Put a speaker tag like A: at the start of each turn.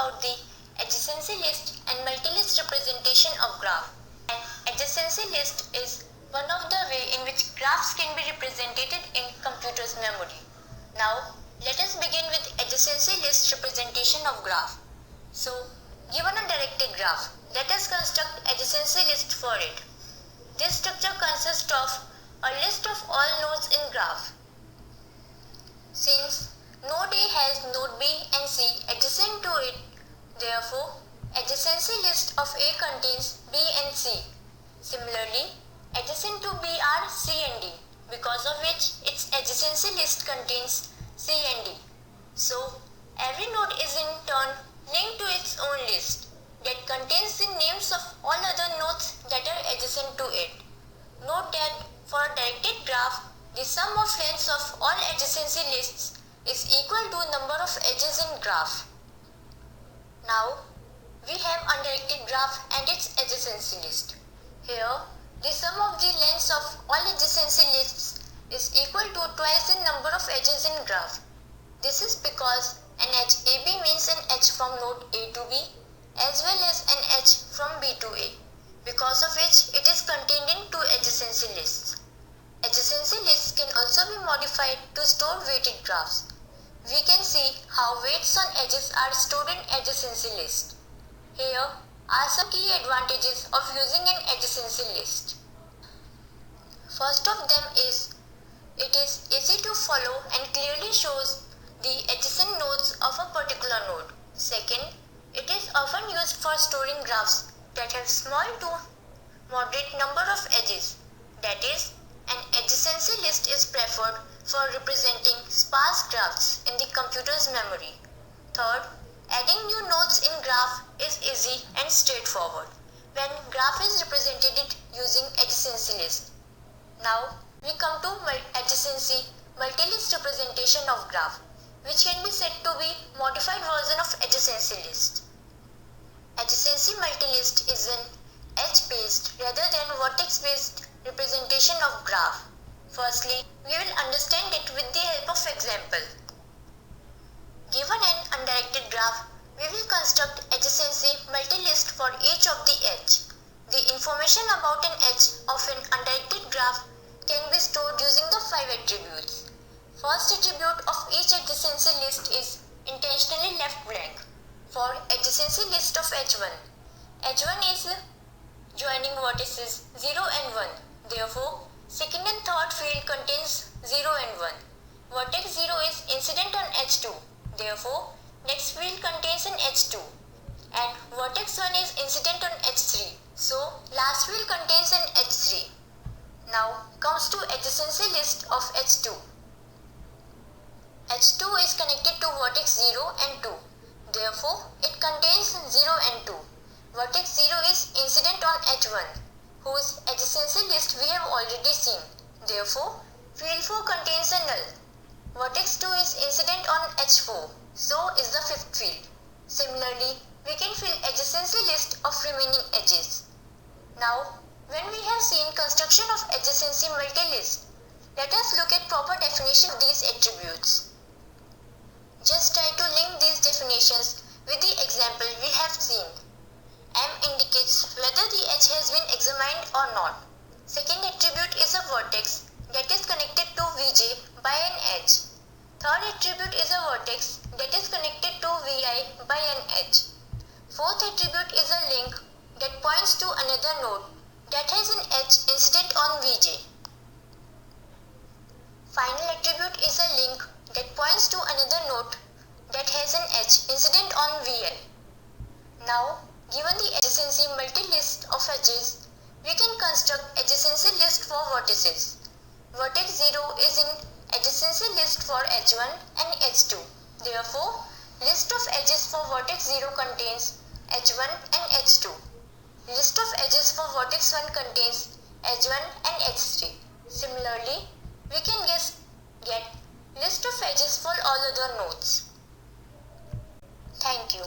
A: about the adjacency list and multilist representation of graph. An adjacency list is one of the way in which graphs can be represented in computer's memory. Now, let us begin with adjacency list representation of graph. So, given a directed graph, let us construct adjacency list for it. This structure consists of a list of all nodes in graph. Since node A has node B and C adjacent to it, therefore, adjacency list of A contains B and C. Similarly, adjacent to B are C and D, because of which its adjacency list contains C and D. So, every node is in turn linked to its own list that contains the names of all other nodes that are adjacent to it. Note that for a directed graph, the sum of lengths of all adjacency lists is equal to number of edges in graph. Now, we have undirected graph and its adjacency list. Here, the sum of the lengths of all adjacency lists is equal to twice the number of edges in graph. This is because an edge AB means an edge from node A to B as well as an edge from B to A, because of which it is contained in two adjacency lists. Adjacency lists can also be modified to store weighted graphs. We can see how weights on edges are stored in adjacency list. Here are some key advantages of using an adjacency list. First of them is, it is easy to follow and clearly shows the adjacent nodes of a particular node. Second, it is often used for storing graphs that have small to moderate number of edges. That is, an adjacency list is preferred for representing sparse graphs in the computer's memory. Third, adding new nodes in graph is easy and straightforward when graph is represented using adjacency list. Now, we come to adjacency multilist representation of graph, which can be said to be modified version of adjacency list. Adjacency multilist is an edge-based rather than vertex-based representation of graph. Firstly, we will understand it with the help of example. Given an undirected graph, we will construct adjacency multilist for each of the edge. The information about an edge of an undirected graph can be stored using the 5 attributes. First attribute of each adjacency list is intentionally left blank. For adjacency list of H1, H1 is joining vertices 0 and 1. Therefore, second and third field contains 0 and 1. Vertex 0 is incident on H2. Therefore, next field contains an H2. And vertex 1 is incident on H3. So, last field contains an H3. Now, comes to adjacency list of H2. H2 is connected to vertex 0 and 2. Therefore, it contains 0 and 2. Vertex 0 is incident on H1, whose adjacency list we have already seen. Therefore, field 4 contains a null. Vertex 2 is incident on H4, so is the fifth field. Similarly, we can fill adjacency list of remaining edges. Now, when we have seen construction of adjacency multilist, let us look at proper definition of these attributes. Just try to link these definitions with the example we have seen. M indicates whether the edge has been examined or not. Second attribute is a vertex that is connected to Vj by an edge. Third attribute is a vertex that is connected to Vi by an edge. Fourth attribute is a link that points to another node that has an edge incident on Vj. Final attribute is a link that points to another node that has an edge incident on Vi. Now, given the adjacency multilist of edges, we can construct adjacency list for vertices. Vertex 0 is in adjacency list for H1 and H2. Therefore, list of edges for vertex 0 contains H1 and H2. List of edges for vertex 1 contains H1 and H3. Similarly, we can get list of edges for all other nodes. Thank you.